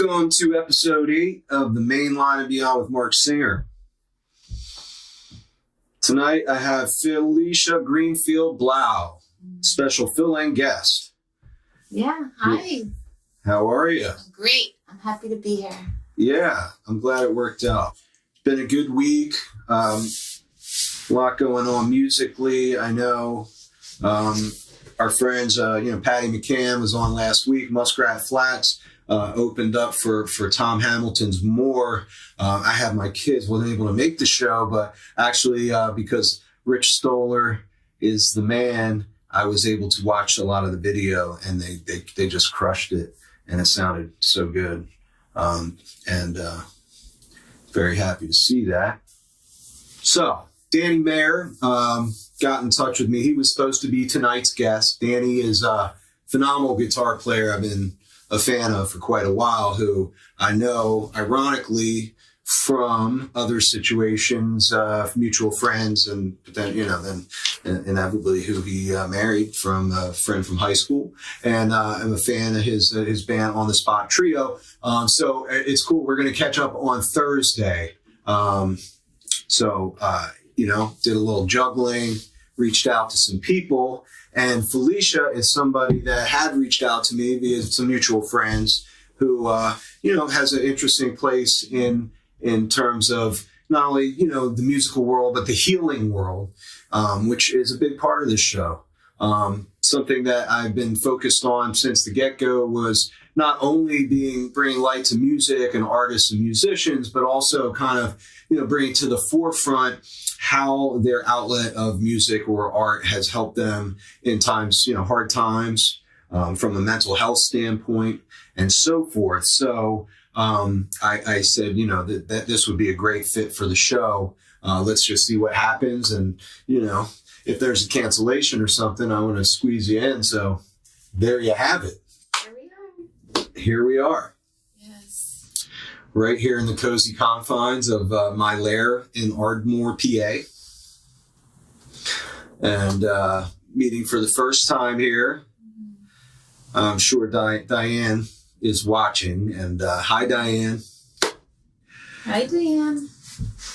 Welcome to episode 8 of the Main Line and Beyond with Mark Singer. Tonight I have Felicia Greenfield-Blau, special fill-in guest. Yeah, hi. How are you? I'm great. I'm happy to be here. Yeah, I'm glad it worked out. It's been a good week. A lot going on musically. I know our friends, Patty McCann was on last week. Muskrat Flats opened up for Tom Hamilton's More. I had my kids, wasn't able to make the show, but actually because Rich Stoller is the man, I was able to watch a lot of the video, and they just crushed it, and it sounded so good. Very happy to see that. So Danny Mayer got in touch with me. He was supposed to be tonight's guest. Danny is a phenomenal guitar player I've been a fan of for quite a while, who I know, ironically, from other situations, mutual friends, and then inevitably who he married from a friend from high school. And I'm a fan of his band On the Spot Trio. So it's cool. We're going to catch up on Thursday. Did a little juggling, reached out to some people. And Felicia is somebody that had reached out to me via some mutual friends who, has an interesting place in terms of not only, the musical world, but the healing world, which is a big part of this show. Something that I've been focused on since the get-go was not only bringing light to music and artists and musicians, but also kind of, bringing to the forefront how their outlet of music or art has helped them in times, hard times, from a mental health standpoint and so forth. So I said, that this would be a great fit for the show. Let's just see what happens. And, if there's a cancellation or something, I want to squeeze you in. So there you have it. Here we are. Yes. Right here in the cozy confines of my lair in Ardmore, PA. And meeting for the first time here. I'm sure Diane is watching. And hi, Diane. Hi, Diane.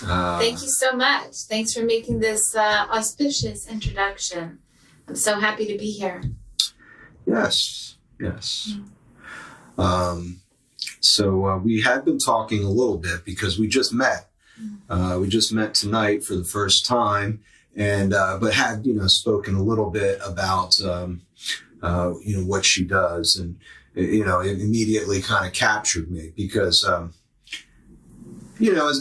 Thank you so much. Thanks for making this auspicious introduction. I'm so happy to be here. Yes. So we had been talking a little bit because we just met. We just met tonight for the first time, and but had spoken a little bit about what she does, and it immediately kind of captured me because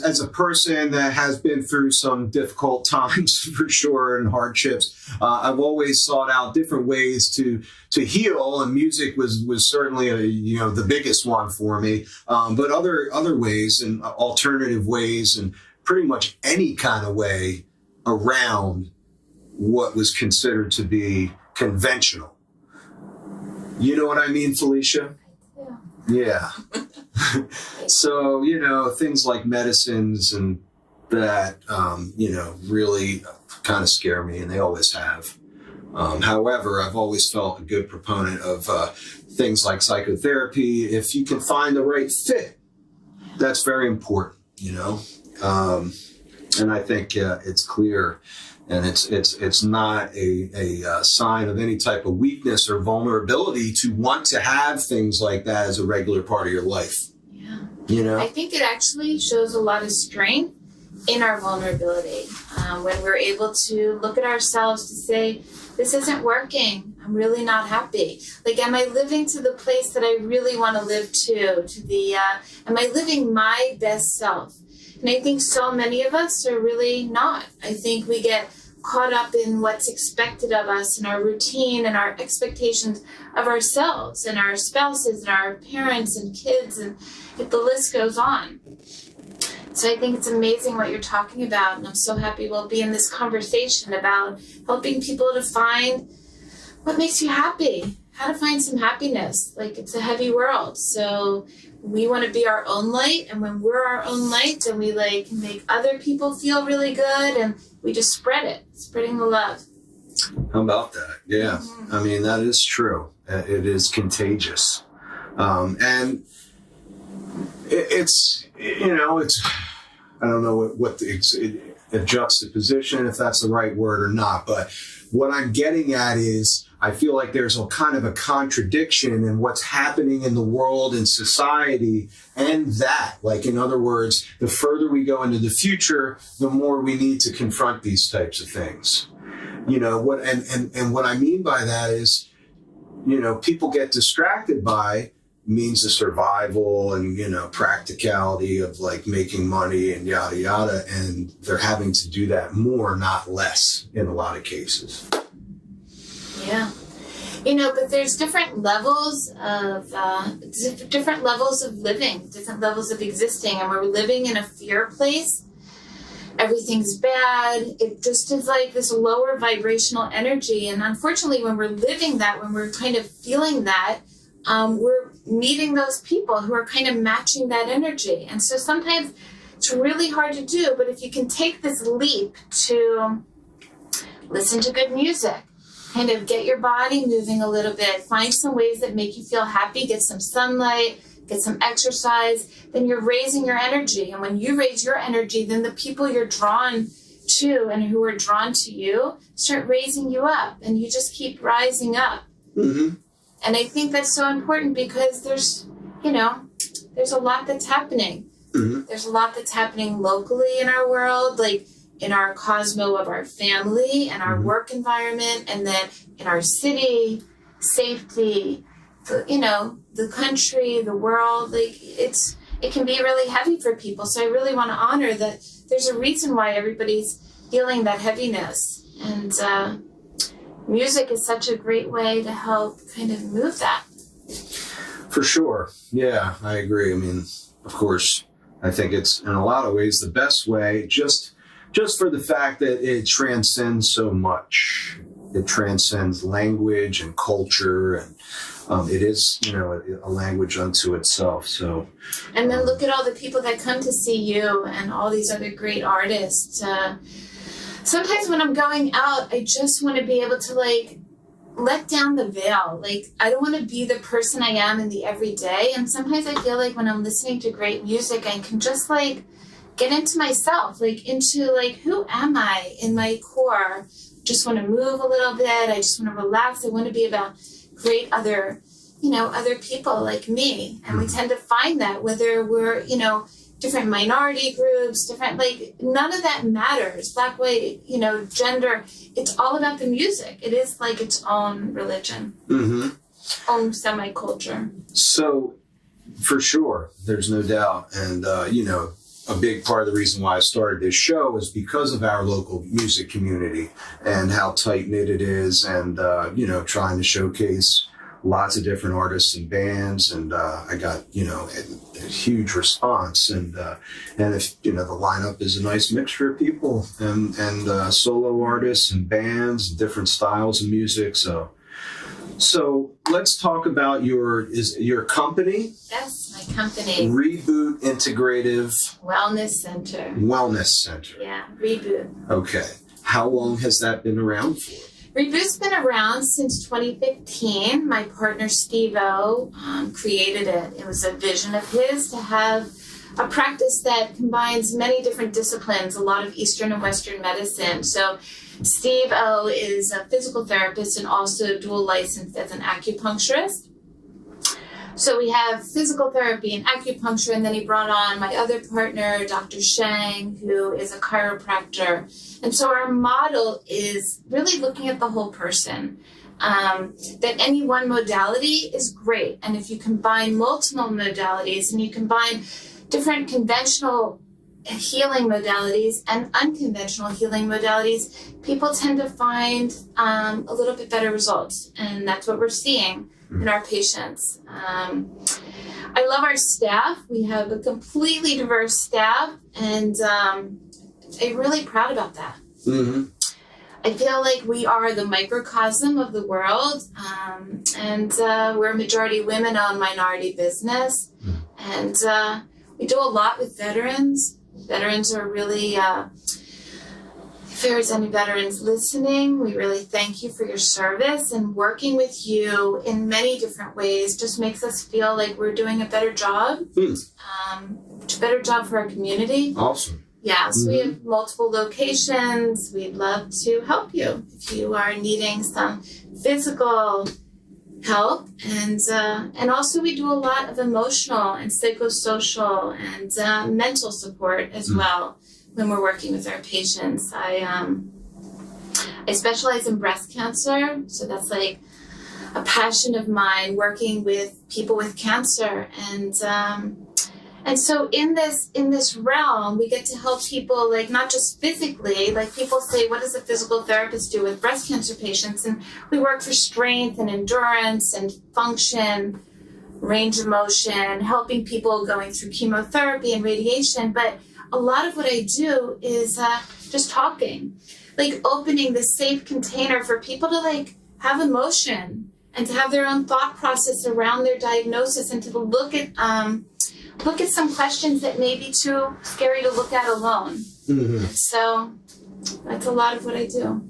as a person that has been through some difficult times for sure and hardships, I've always sought out different ways to heal, and music was certainly the biggest one for me. But other ways and alternative ways, and pretty much any kind of way around what was considered to be conventional. You know what I mean, Felicia? Yeah. So, things like medicines and that, really kind of scare me, and they always have. However, I've always felt a good proponent of things like psychotherapy. If you can find the right fit, that's very important, and I think it's clear. And it's not a sign of any type of weakness or vulnerability to want to have things like that as a regular part of your life. Yeah. I think it actually shows a lot of strength in our vulnerability when we're able to look at ourselves to say, this isn't working. I'm really not happy. Like, am I living to the place that I really want to live to am I living my best self? And I think so many of us are really not. I think we get caught up in what's expected of us and our routine and our expectations of ourselves and our spouses and our parents and kids, and the list goes on. So I think it's amazing what you're talking about, and I'm so happy we'll be in this conversation about helping people to find what makes you happy, how to find some happiness. Like, it's a heavy world, so we want to be our own light, and when we're our own light, then we can make other people feel really good, and we just spreading the love. How about that? Yeah. Mm-hmm. I mean, that is true. It is contagious. And It's, I don't know what a juxtaposition, if that's the right word or not, but what I'm getting at is I feel like there's a kind of a contradiction in what's happening in the world and society and that. Like, in other words, the further we go into the future, the more we need to confront these types of things. And what I mean by that is, people get distracted by means of survival and, practicality of like making money and yada, yada. And they're having to do that more, not less in a lot of cases. Yeah. But there's different levels of living, different levels of existing. And when we're living in a fear place, everything's bad. It just is like this lower vibrational energy. And unfortunately, when we're living that, when we're kind of feeling that, we're meeting those people who are kind of matching that energy. And so sometimes it's really hard to do, but if you can take this leap to listen to good music, kind of get your body moving a little bit, find some ways that make you feel happy, get some sunlight, get some exercise, then you're raising your energy. And when you raise your energy, then the people you're drawn to and who are drawn to you start raising you up, and you just keep rising up. Mm-hmm. And I think that's so important because there's a lot that's happening. Mm-hmm. There's a lot that's happening locally in our world, like in our cosmo of our family and our mm-hmm. work environment, and then in our city, safety, the country, the world. Like it can be really heavy for people. So I really want to honor that there's a reason why everybody's feeling that heaviness. And music is such a great way to help kind of move that. For sure. Yeah, I agree. I mean, of course, I think it's in a lot of ways the best way, just for the fact that it transcends so much. It transcends language and culture, and it is, a language unto itself. So, and then look at all the people that come to see you and all these other great artists. Sometimes when I'm going out, I just want to be able to let down the veil. I don't want to be the person I am in the everyday. And sometimes I feel like when I'm listening to great music, I can just get into myself, into who am I in my core? Just want to move a little bit. I just want to relax. I want to be about great other people like me. And we tend to find that whether we're, different minority groups, different, none of that matters. Black, white, gender. It's all about the music. It is its own religion, mm-hmm. own semi-culture. So, for sure, there's no doubt. And, a big part of the reason why I started this show is because of our local music community and how tight-knit it is, and, trying to showcase lots of different artists and bands. And I got, a huge response. And if, the lineup is a nice mixture of people and solo artists and bands, different styles of music. So let's talk about your company. Yes, my company. Reboot Integrative Wellness Center. Yeah, Reboot. Okay. How long has that been around for? Reboot's been around since 2015. My partner Steve-O created it. It was a vision of his to have a practice that combines many different disciplines, a lot of Eastern and Western medicine. So Steve-O is a physical therapist and also dual licensed as an acupuncturist. So we have physical therapy and acupuncture, and then he brought on my other partner, Dr. Shang, who is a chiropractor. And so our model is really looking at the whole person. That any one modality is great. And if you combine multiple modalities and you combine different conventional healing modalities and unconventional healing modalities, people tend to find a little bit better results. And that's what we're seeing in our patients. I love our staff. We have a completely diverse staff, and I'm really proud about that. Mm-hmm. I feel like we are the microcosm of the world, and we're a majority women-owned minority business, and we do a lot with veterans. Veterans are really If there's any veterans listening, we really thank you for your service, and working with you in many different ways just makes us feel like we're doing a better job, a better job for our community. Awesome. Yeah, so we have multiple locations. We'd love to help you if you are needing some physical help, and also we do a lot of emotional and psychosocial and mental support as well when we're working with our patients. I specialize in breast cancer, so that's like a passion of mine, working with people with cancer, and so in this realm, we get to help people, like, not just physically. Like, people say, what does a physical therapist do with breast cancer patients? And we work for strength and endurance and function, range of motion, helping people going through chemotherapy and radiation. But a lot of what I do is just talking, like opening the safe container for people to, like, have emotion and to have their own thought process around their diagnosis, and to look at some questions that may be too scary to look at alone. So that's a lot of what I do.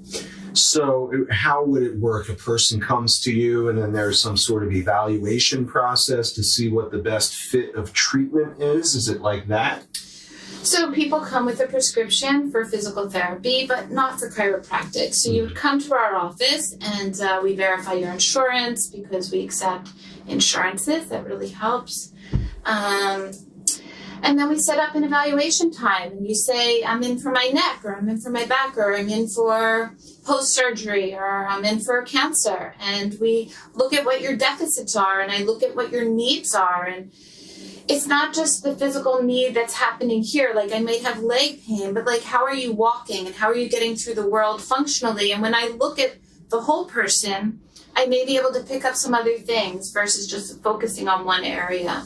So how would it work? A person comes to you and then there's some sort of evaluation process to see what the best fit of treatment is? Is it like that? So people come with a prescription for physical therapy, but not for chiropractic. So you would come to our office and we verify your insurance because we accept insurances. That really helps. And then we set up an evaluation time, and you say, I'm in for my neck, or I'm in for my back, or I'm in for post-surgery, or I'm in for cancer. And we look at what your deficits are, and I look at what your needs are. And it's not just the physical need that's happening here. Like, I may have leg pain, but, like, how are you walking and how are you getting through the world functionally? And when I look at the whole person, I may be able to pick up some other things versus just focusing on one area.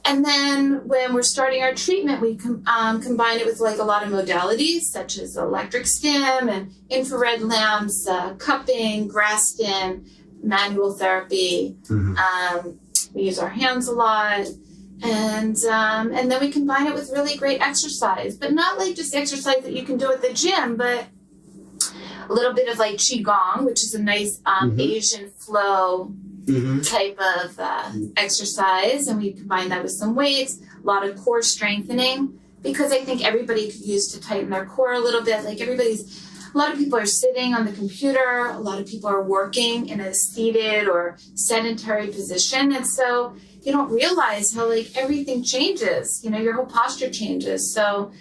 And then when we're starting our treatment, we combine it with, like, a lot of modalities, such as electric stim and infrared lamps, cupping, Graston, manual therapy. We use our hands a lot. And then we combine it with really great exercise, but not like just exercise that you can do at the gym, but a little bit of, like, Qigong, which is a nice Asian flow type of exercise. And we combine that with some weights, a lot of core strengthening, because I think everybody could use to tighten their core a little bit. Like, a lot of people are sitting on the computer. A lot of people are working in a seated or sedentary position. And so you don't realize how, like, everything changes, you know, your whole posture changes. So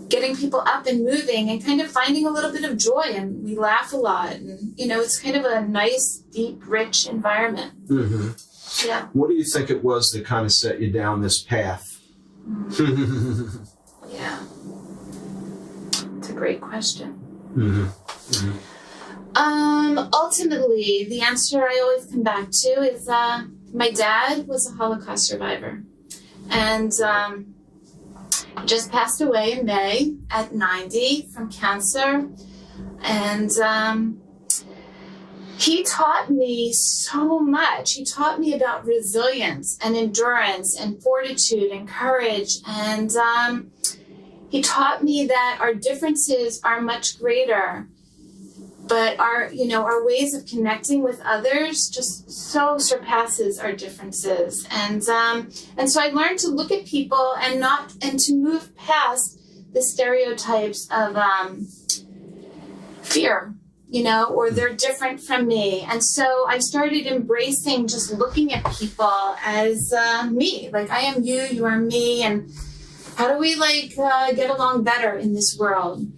getting people up and moving and kind of finding a little bit of joy, and we laugh a lot, and, you know, it's kind of a nice, deep, rich environment. Yeah. What do you think it was that kind of set you down this path? Yeah. It's a great question. Ultimately, the answer I always come back to is my dad was a Holocaust survivor, and he just passed away in May at 90 from cancer. And he taught me so much. He taught me about resilience and endurance and fortitude and courage. And he taught me that our differences are much greater, but our ways of connecting with others just so surpasses our differences. And so I learned to look at people and to move past the stereotypes of fear, you know, or they're different from me. And so I started embracing just looking at people as me. Like, I am you, you are me, and how do we, like, get along better in this world?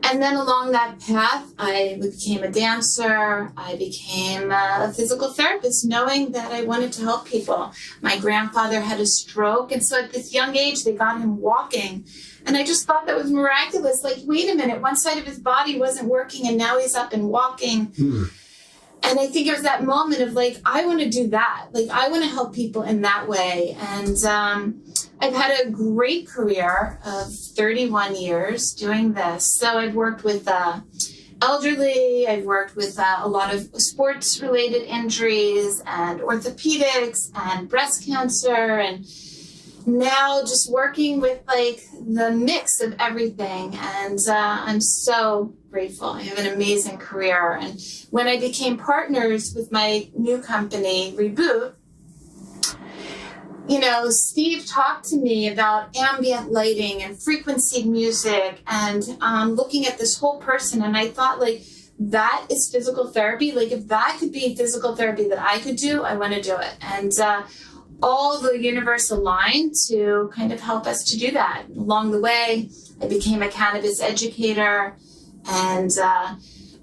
And then along that path, I became a dancer. I became a physical therapist, knowing that I wanted to help people. My grandfather had a stroke, and so at this young age, they got him walking. And I just thought that was miraculous. Like, wait a minute, one side of his body wasn't working, and now he's up and walking. And I think it was that moment of, like, I want to do that. Like, I want to help people in that way. And I've had a great career of 31 years doing this. So I've worked with elderly, I've worked with a lot of sports-related injuries and orthopedics and breast cancer and now just working with like the mix of everything. And I'm so grateful. I have an amazing career. And when I became partners with my new company, Reboot, you know, Steve talked to me about ambient lighting and frequency music and looking at this whole person. And I thought, like, that is physical therapy. Like, if that could be physical therapy that I could do, I want to do it. And all the universe aligned to kind of help us to do that. Along the way, I became a cannabis educator and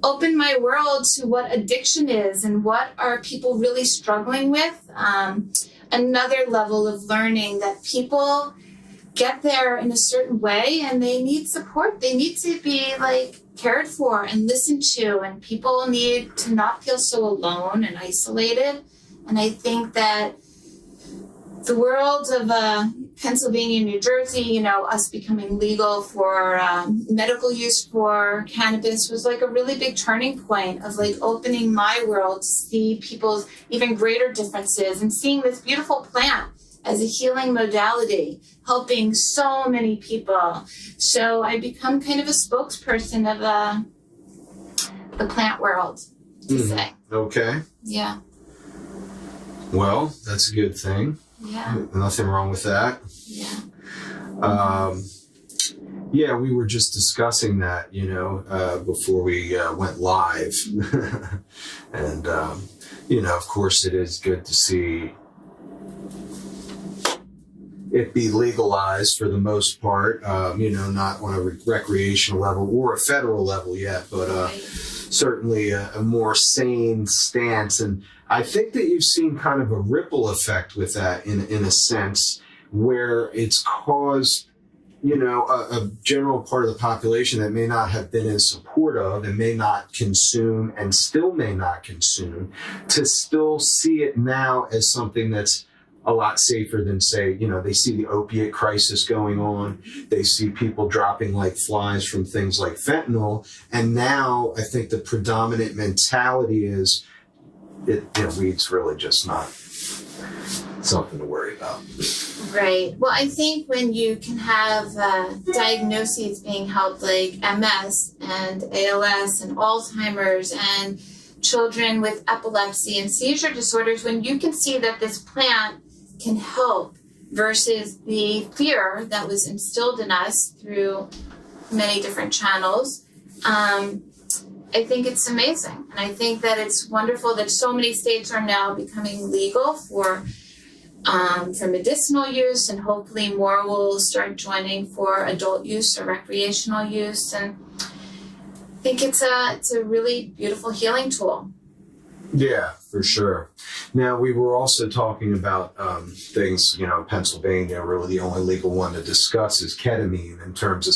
opened my world to what addiction is and what are people really struggling with. Another level of learning that people get there in a certain way and they need support. They need to be like cared for and listened to, and people need to not feel so alone and isolated. And I think that the world of Pennsylvania, New Jersey, you know, us becoming legal for medical use for cannabis was like a really big turning point of like opening my world to see people's even greater differences and seeing this beautiful plant as a healing modality, helping so many people. So I become kind of a spokesperson of the plant world, to say. Okay. Yeah. Well, that's a good thing. Yeah. Nothing wrong with that. Yeah. Yeah, we were just discussing that, you know, before we went live. And, you know, of course, it is good to see it be legalized for the most part, you know, not on a recreational level or a federal level yet, but certainly a more sane stance. And I think that you've seen kind of a ripple effect with that in a sense, where it's caused, you know, a general part of the population that may not have been as supportive and may not consume and still may not consume to still see it now as something that's a lot safer than, say, you know, they see the opiate crisis going on. They see people dropping like flies from things like fentanyl. And now I think the predominant mentality is, you know, weed's really just not something to worry about. Right. Well, I think when you can have diagnoses being helped like MS and ALS and Alzheimer's and children with epilepsy and seizure disorders, when you can see that this plant can help versus the fear that was instilled in us through many different channels, I think it's amazing. And I think that it's wonderful that so many states are now becoming legal for medicinal use, and hopefully more will start joining for adult use or recreational use. And I think it's a really beautiful healing tool. Yeah, for sure. Now, we were also talking about things, you know, in Pennsylvania, really the only legal one to discuss is ketamine in terms of,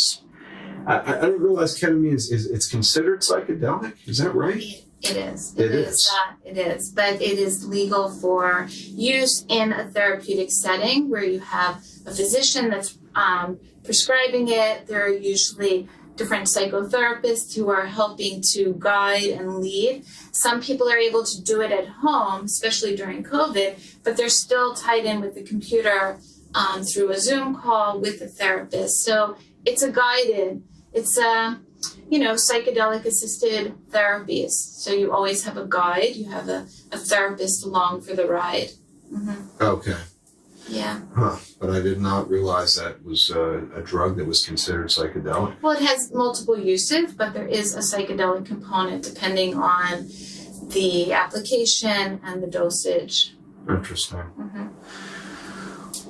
I didn't realize ketamine is considered psychedelic. Is that right? It is. It is. But it is legal for use in a therapeutic setting where you have a physician that's prescribing it. There are usually different psychotherapists who are helping to guide and lead. Some people are able to do it at home, especially during COVID, but they're still tied in with the computer through a Zoom call with a therapist. So it's psychedelic assisted therapies. So you always have a guide, you have a therapist along for the ride. Mm-hmm. Okay. Yeah. Huh. But I did not realize that was a drug that was considered psychedelic. Well, it has multiple uses, but there is a psychedelic component depending on the application and the dosage. Interesting. Mm-hmm.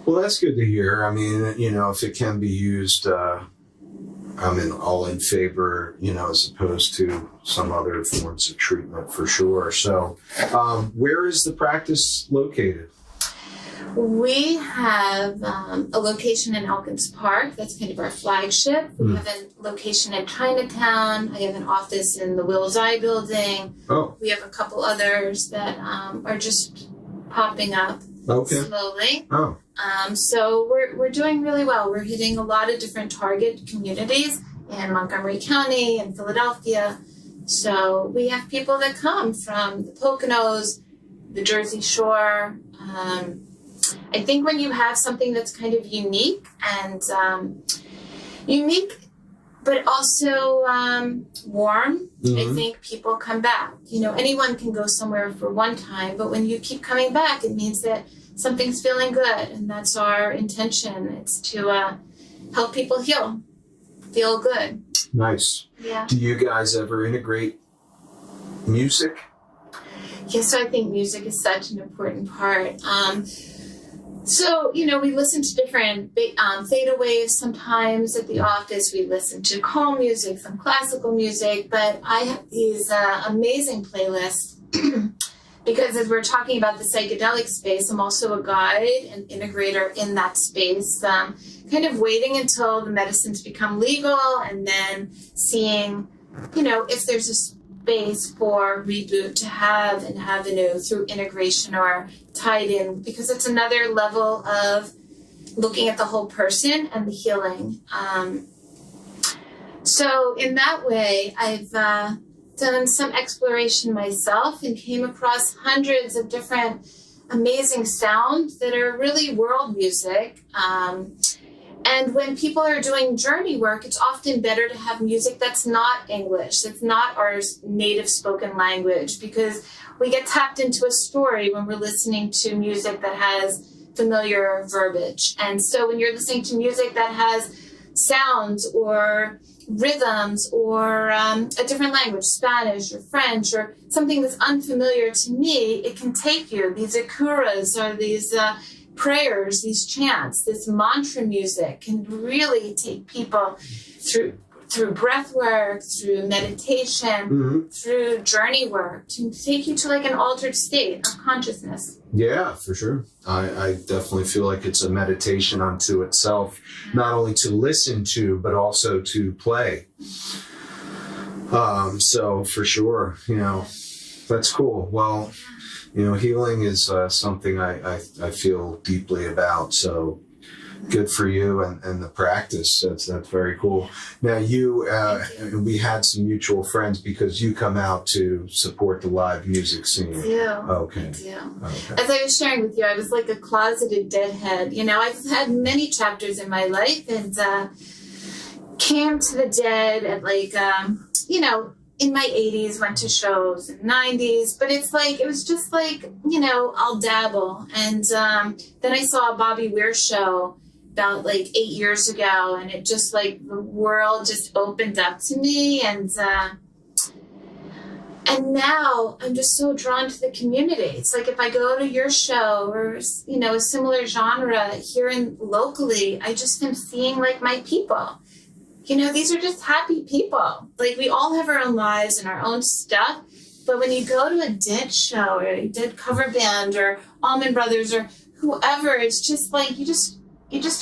Well, that's good to hear. I mean, you know, if it can be used, I'm all in favor, you know, as opposed to some other forms of treatment for sure. So where is the practice located? We have a location in Elkins Park. That's kind of our flagship. We have a location in Chinatown. I have an office in the Will's Eye building. Oh. We have a couple others that are just popping up slowly. Oh. So we're doing really well. We're hitting a lot of different target communities in Montgomery County and Philadelphia. So we have people that come from the Poconos, the Jersey Shore, I think when you have something that's kind of unique and but also warm, I think people come back. You know, anyone can go somewhere for one time, but when you keep coming back, it means that something's feeling good, and that's our intention. It's to help people feel good. Nice. Yeah. Do you guys ever integrate music? Yes, so I think music is such an important part. So, you know, we listen to different theta waves sometimes at the office. We listen to calm music, some classical music, but I have these amazing playlists because as we're talking about the psychedelic space, I'm also a guide and integrator in that space, kind of waiting until the medicines become legal and then seeing, you know, if there's a space for Reboot to have an avenue through integration or tied in, because it's another level of looking at the whole person and the healing. So in that way, I've done some exploration myself and came across hundreds of different amazing sounds that are really world music. And when people are doing journey work, it's often better to have music that's not English, that's not our native spoken language, because we get tapped into a story when we're listening to music that has familiar verbiage. And so when you're listening to music that has sounds or rhythms or a different language, Spanish or French or something that's unfamiliar to me, it can take you. These akuras or these prayers, these chants, this mantra music can really take people through breath work, through meditation, through journey work, to take you to like an altered state of consciousness. Yeah, for sure. I definitely feel like it's a meditation unto itself, not only to listen to, but also to play. So for sure, you know, that's cool. Well, you know, healing is something I feel deeply about. So good for you and the practice. That's very cool. Now we had some mutual friends because you come out to support the live music scene. I do. Okay. I do. Okay. As I was sharing with you, I was like a closeted deadhead. You know, I've had many chapters in my life and came to the dead at like, you know, in my 80s, went to shows in 90s, but it's like, it was just like, you know, I'll dabble. And then I saw a Bobby Weir show about like 8 years ago, and it just like, the world just opened up to me. And now I'm just so drawn to the community. It's like, if I go to your show or, you know, a similar genre here locally, I just am seeing like my people. You know, these are just happy people. Like, we all have our own lives and our own stuff. But when you go to a dead show or a dead cover band or Allman Brothers or whoever, it's just like you just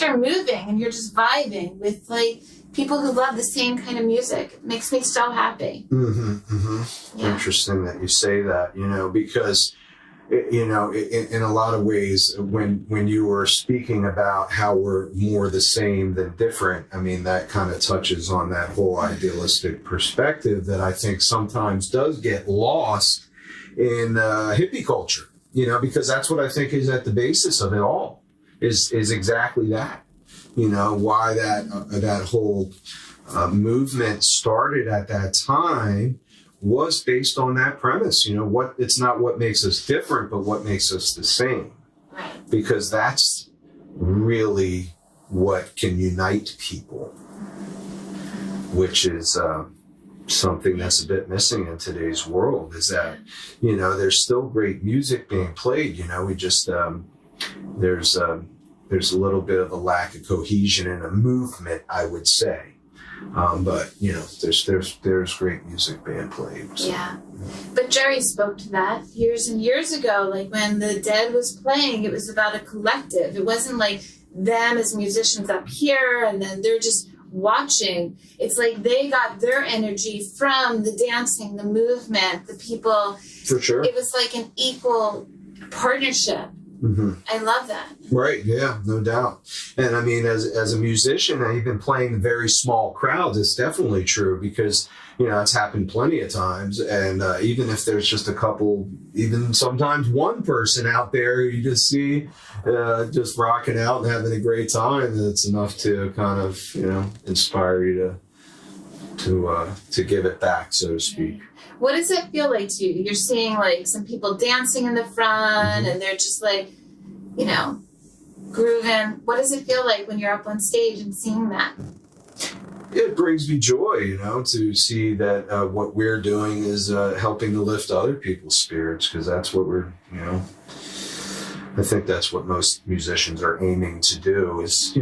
are moving and you're just vibing with like people who love the same kind of music. It makes me so happy. Yeah. Interesting that you say that, you know, because you know, in a lot of ways, when you were speaking about how we're more the same than different, I mean, that kind of touches on that whole idealistic perspective that I think sometimes does get lost in hippie culture, you know, because that's what I think is at the basis of it all, is exactly that, you know, why that whole movement started at that time was based on that premise. You know, it's not what makes us different, but what makes us the same. Right. Because that's really what can unite people, which is something that's a bit missing in today's world, is that, you know, there's still great music being played. You know, we just, there's a little bit of a lack of cohesion in a movement, I would say. But you know, there's great music being played. So. Yeah, but Jerry spoke to that years and years ago. Like when the Dead was playing, it was about a collective. It wasn't like them as musicians up here and then they're just watching. It's like they got their energy from the dancing, the movement, the people. For sure. It was like an equal partnership. I love that. Right. Yeah, no doubt. And I mean, as a musician, even playing in very small crowds, it's definitely true because, it's happened plenty of times. And even if there's just a couple, even sometimes one person out there you just see just rocking out and having a great time, it's enough to kind of, inspire you to give it back, so to speak. What does it feel like to you? You're seeing like some people dancing in the front and they're just like, grooving. What does it feel like when you're up on stage and seeing that? It brings me joy, to see that what we're doing is helping to lift other people's spirits, because that's what we're, I think that's what most musicians are aiming to do is,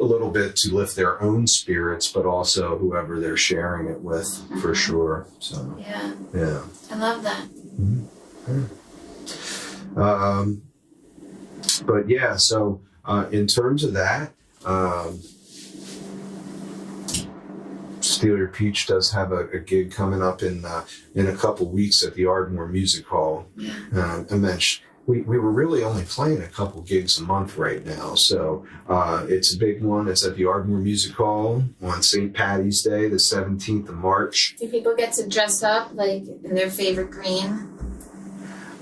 a little bit to lift their own spirits, but also whoever they're sharing it with, for sure. So yeah, I love that. But yeah, so in terms of that, Steal Your Peach does have a gig coming up in a couple weeks at the Ardmore Music Hall. Yeah. I mentioned we were really only playing a couple gigs a month right now, so it's a big one. It's at the Ardmore Music Hall on St. Patty's Day, the 17th of March. Do people get to dress up like in their favorite green?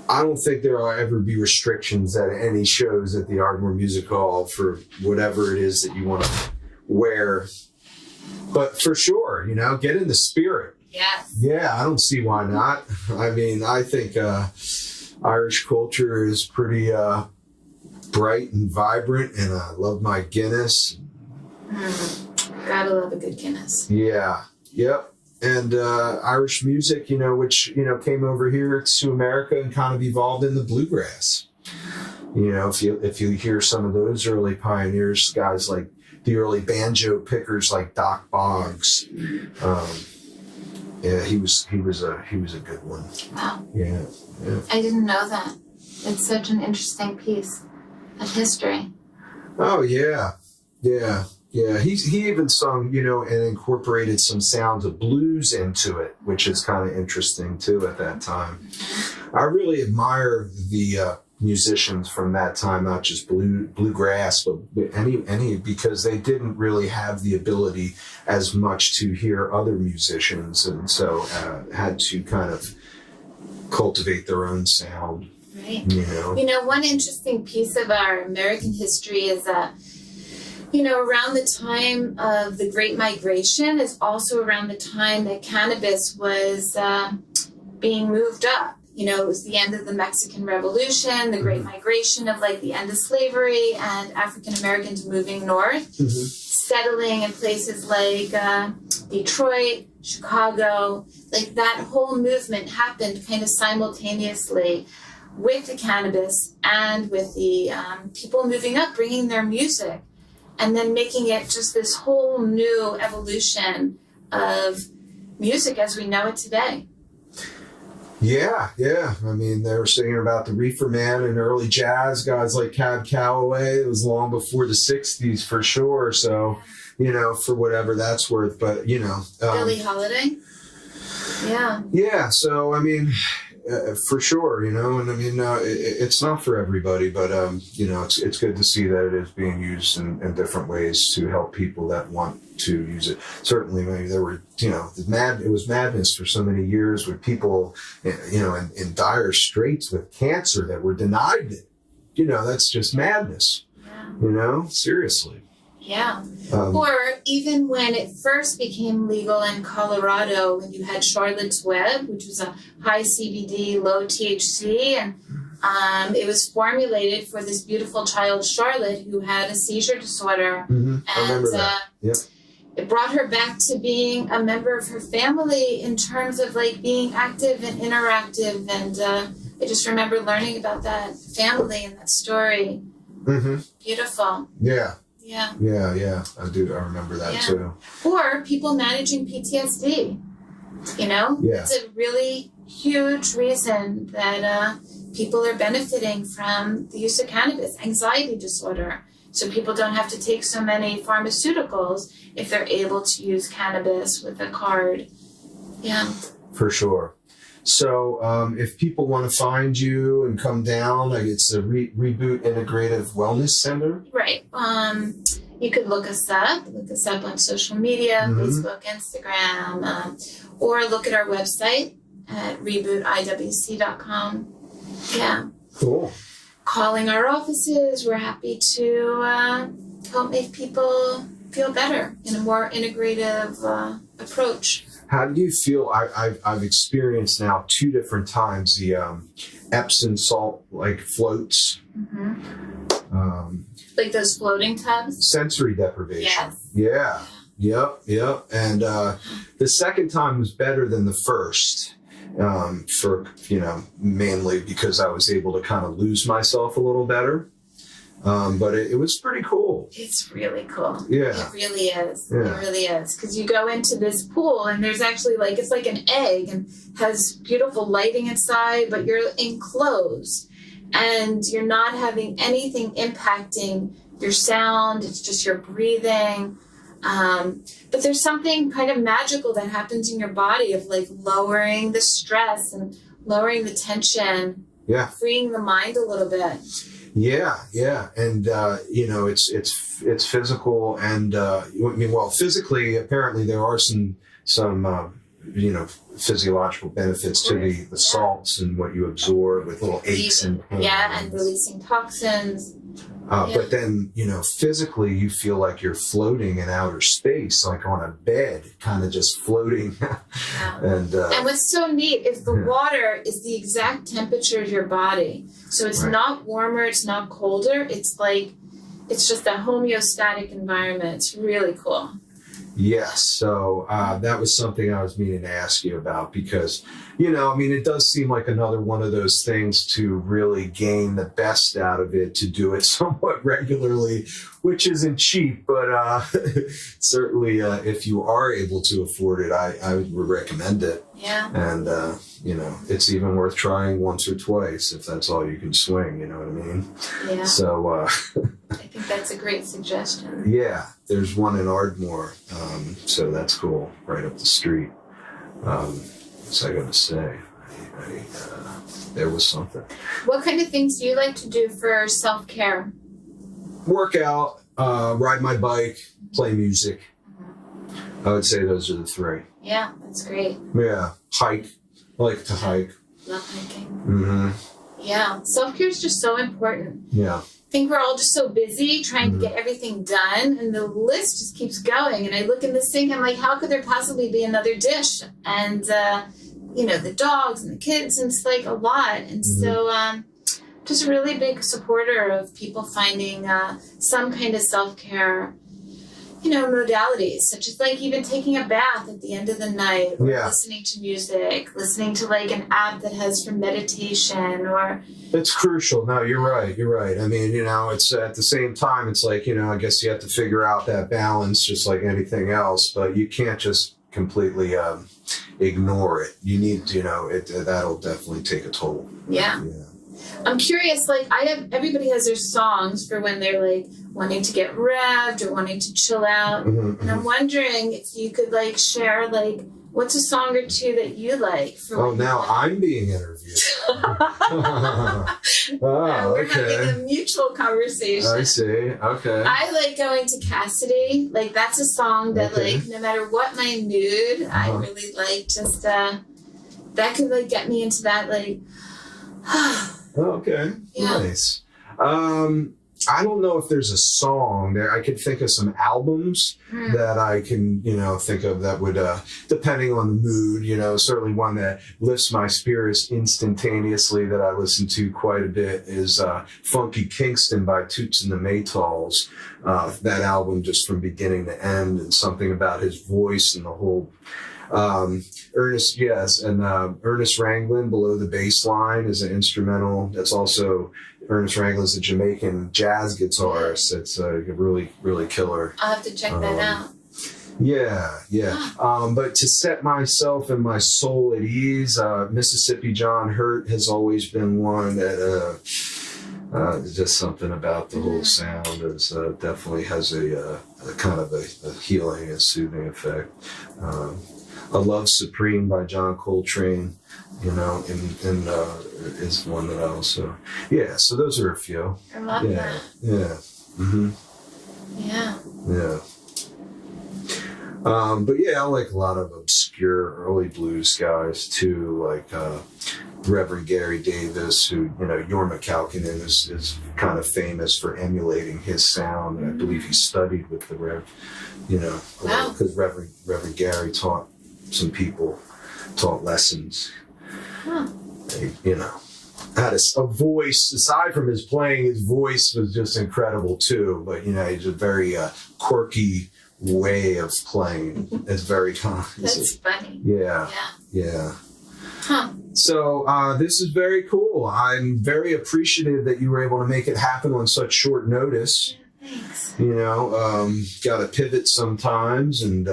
I don't think there will ever be restrictions at any shows at the Ardmore Music Hall for whatever it is that you want to wear. But for sure, get in the spirit. Yes. Yeah, I don't see why not. I mean, I think Irish culture is pretty bright and vibrant, and I love my Guinness. Gotta love a good Guinness. Yeah. Yep. And Irish music, which, came over here to America and kind of evolved in the bluegrass. If you hear some of those early pioneers, guys like the early banjo pickers like Doc Boggs. Yeah, he was a good one. Wow. Yeah. I didn't know that. It's such an interesting piece of history. Oh yeah. He even sung, and incorporated some sounds of blues into it, which is kind of interesting too at that time. I really admire the musicians from that time, not just bluegrass, but any because they didn't really have the ability as much to hear other musicians, and so had to kind of cultivate their own sound. Right. One interesting piece of our American history is that, around the time of the Great Migration is also around the time that cannabis was being moved up. It was the end of the Mexican Revolution, the Great Migration of the end of slavery, and African Americans moving north, settling in places like Detroit, Chicago. That whole movement happened kind of simultaneously with the cannabis and with the people moving up, bringing their music, and then making it just this whole new evolution of music as we know it today. Yeah. I mean, they were singing about the Reefer Man and early jazz, guys like Cab Calloway. It was long before the 60s for sure. So, for whatever that's worth. But, Billie Holiday? Yeah. Yeah. So, I mean, for sure, and I mean, it's not for everybody, but, it's good to see that it is being used in different ways to help people that want to use it. Certainly, maybe there were, it was madness for so many years with people, in dire straits with cancer that were denied it. That's just madness, seriously. Yeah. Or even when it first became legal in Colorado, when you had Charlotte's Web, which was a high CBD, low THC, and it was formulated for this beautiful child, Charlotte, who had a seizure disorder. And I remember that. Yep. It brought her back to being a member of her family in terms of being active and interactive. And I just remember learning about that family and that story. Beautiful. Yeah. Yeah. I do. I remember that too. Or people managing PTSD. It's a really huge reason that people are benefiting from the use of cannabis, anxiety disorder. So people don't have to take so many pharmaceuticals if they're able to use cannabis with a card. Yeah. For sure. So if people want to find you and come down, like it's a Reboot Integrative Wellness Center. Right. You could look us up on social media, Facebook, Instagram, or look at our website at rebootiwc.com. Yeah. Cool. Calling our offices, we're happy to help make people feel better in a more integrative approach. How do you feel? I've experienced now 2 different times the Epsom salt like floats. Like those floating tubs? Sensory deprivation. Yes. Yeah. Yep. And the second time was better than the first. For, mainly because I was able to kind of lose myself a little better. But it was pretty cool. It's really cool. Yeah. It really is. Yeah. It really is. Because you go into this pool and there's actually it's like an egg and has beautiful lighting inside, but you're enclosed and you're not having anything impacting your sound. It's just your breathing. But there's something kind of magical that happens in your body of lowering the stress and lowering the tension. Yeah. Freeing the mind a little bit. Yeah. And, it's physical and, physically, apparently there are some physiological benefits to the salts and what you absorb with little aches and pains. Yeah, and releasing toxins. But then, physically you feel like you're floating in outer space, like on a bed, kind of just floating. And what's so neat is the water is the exact temperature of your body. So it's not warmer, it's not colder. It's just a homeostatic environment. It's really cool. Yes. So that was something I was meaning to ask you about because, it does seem like another one of those things to really gain the best out of it, to do it somewhat regularly, which isn't cheap, but certainly if you are able to afford it, I would recommend it. Yeah. And, it's even worth trying once or twice if that's all you can swing, you know what I mean? Yeah. So I think that's a great suggestion. Yeah, there's one in Ardmore, so that's cool, right up the street. What's I going to say? There was something. What kind of things do you like to do for self-care? Work out, ride my bike, play music. I would say those are the 3. Yeah, that's great. Yeah, hike. I like to hike. Love hiking. Mm-hmm. Yeah, self-care is just so important. Yeah. I think we're all just so busy trying to get everything done, and the list just keeps going. And I look in the sink, I'm like, how could there possibly be another dish? And, the dogs and the kids, and it's a lot. And so just a really big supporter of people finding some kind of self-care, modalities, such as even taking a bath at the end of the night, or listening to music, listening to an app that has for meditation, or... It's crucial. No, you're right. I mean, it's at the same time, it's I guess you have to figure out that balance just like anything else, but you can't just completely ignore it. You need to, that'll definitely take a toll. Yeah. I'm curious, everybody has their songs for when they're wanting to get revved or wanting to chill out. Mm-hmm. And I'm wondering if you could share what's a song or 2 that you like for Oh, now I'm being interviewed. We're having a mutual conversation. I see. Okay. I like going to Cassidy. That's a song that no matter what my mood, I really like. Just that could get me into that Okay. Yeah. Nice. I don't know if there's a song there. I could think of some albums that I can, think of that would, depending on the mood, certainly one that lifts my spirits instantaneously that I listen to quite a bit is Funky Kingston by Toots and the Maytals. That album just from beginning to end, and something about his voice and the whole... Ernest Ranglin, Below the Baseline, is an instrumental. That's also Ernest Ranglin is a Jamaican jazz guitarist. It's a really, really killer. I'll have to check that out. Yeah. But to set myself and my soul at ease, Mississippi John Hurt has always been one that There's just something about the whole sound is definitely has a kind of a healing and soothing effect. I love Supreme by John Coltrane, you know, and is one that I also, so those are a few. I love that. Yeah. Mm-hmm. Yeah. Yeah. But yeah, I like a lot of obscure early blues guys too, like Reverend Gary Davis, who, you know, Jorma Kaukonen is kind of famous for emulating his sound. And I believe he studied with the Rev, you know, because Reverend Gary taught lessons. Huh. You know, had a voice, aside from his playing, his voice was just incredible too. But, you know, he's a very quirky way of playing. It's very That's funny. Yeah. Huh. So this is very cool. I'm very appreciative that you were able to make it happen on such short notice. Thanks. You know, got to pivot sometimes, and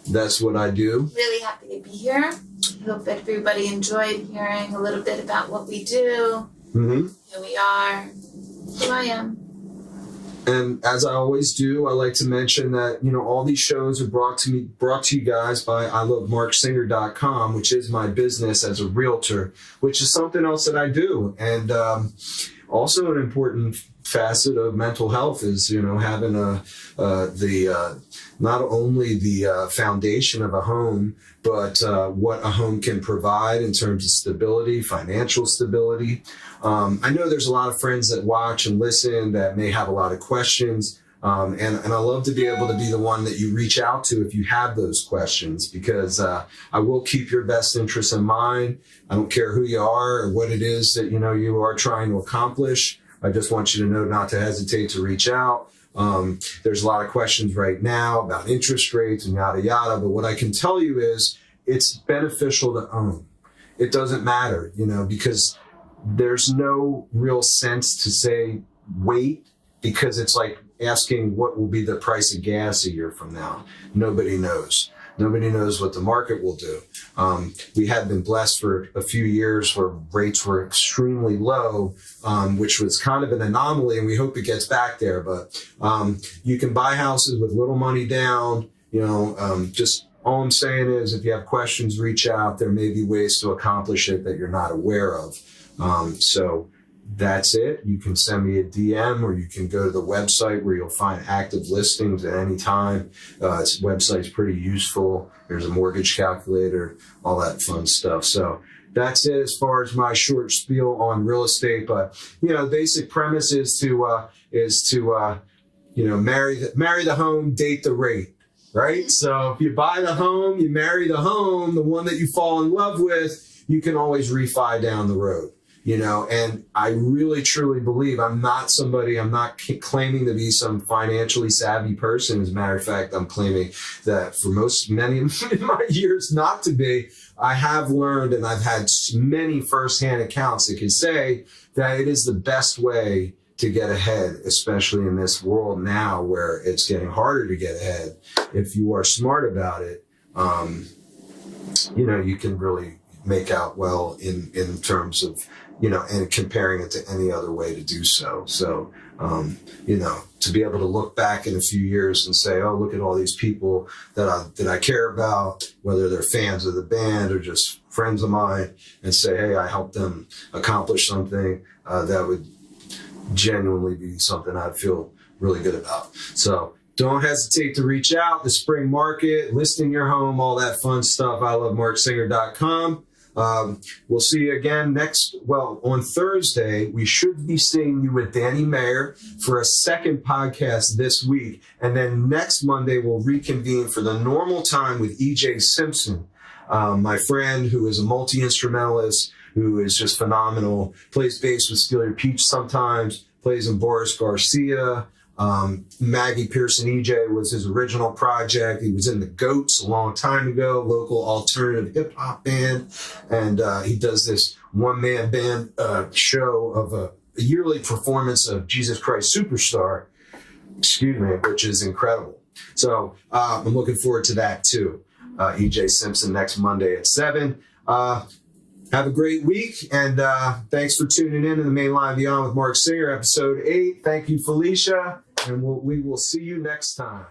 that's what I do. Really happy to be here. I hope everybody enjoyed hearing a little bit about what we do, who we are, who I am. And as I always do, I like to mention that, you know, all these shows are brought to you guys by ilovemarksinger.com, which is my business as a realtor, which is something else that I do. And also an important facet of mental health is, you know, having not only the foundation of a home, but what a home can provide in terms of stability, financial stability. I know there's a lot of friends that watch and listen that may have a lot of questions. And I love to be able to be the one that you reach out to if you have those questions, because I will keep your best interests in mind. I don't care who you are or what it is that, you know, you are trying to accomplish. I just want you to know not to hesitate to reach out. There's a lot of questions right now about interest rates and yada, yada. But what I can tell you is it's beneficial to own. It doesn't matter, you know, because there's no real sense to say wait, because it's like asking what will be the price of gas a year from now. Nobody knows. Nobody knows what the market will do. We had been blessed for a few years where rates were extremely low, which was kind of an anomaly, and we hope it gets back there. But you can buy houses with little money down. You know, just all I'm saying is if you have questions, reach out. There may be ways to accomplish it that you're not aware of. So that's it. You can send me a DM, or you can go to the website where you'll find active listings at any time. Website's pretty useful. There's a mortgage calculator, all that fun stuff. So that's it as far as my short spiel on real estate. But, you know, the basic premise is to you know, marry the home, date the rate, right? So if you buy the home, you marry the home, the one that you fall in love with, you can always refi down the road. You know, and I really, truly believe I'm not claiming to be some financially savvy person. As a matter of fact, I'm claiming that for many of my years not to be, I have learned, and I've had many firsthand accounts that can say that it is the best way to get ahead, especially in this world now where it's getting harder to get ahead. If you are smart about it, you know, you can really make out well in terms of, you know, and comparing it to any other way to do so. So, you know, to be able to look back in a few years and say, oh, look at all these people that I care about, whether they're fans of the band or just friends of mine, and say, hey, I helped them accomplish something, that would genuinely be something I'd feel really good about. So don't hesitate to reach out. The spring market, listing your home, all that fun stuff. ilovemarksinger.com. We'll see you again on Thursday. We should be seeing you with Danny Mayer for a second podcast this week. And then next Monday, we'll reconvene for the normal time with EJ Simpson, my friend who is a multi-instrumentalist, who is just phenomenal, plays bass with Steal Your Peach sometimes, plays in Boris Garcia. Maggie Pearson EJ was his original project. He was in the Goats a long time ago, local alternative hip hop band. And he does this one-man band show of a yearly performance of Jesus Christ Superstar, which is incredible. So I'm looking forward to that too. EJ Simpson next Monday at 7. Have a great week, and thanks for tuning in to the Main Line Beyond with Mark Singer, episode 8. Thank you, Felicia, and we will see you next time.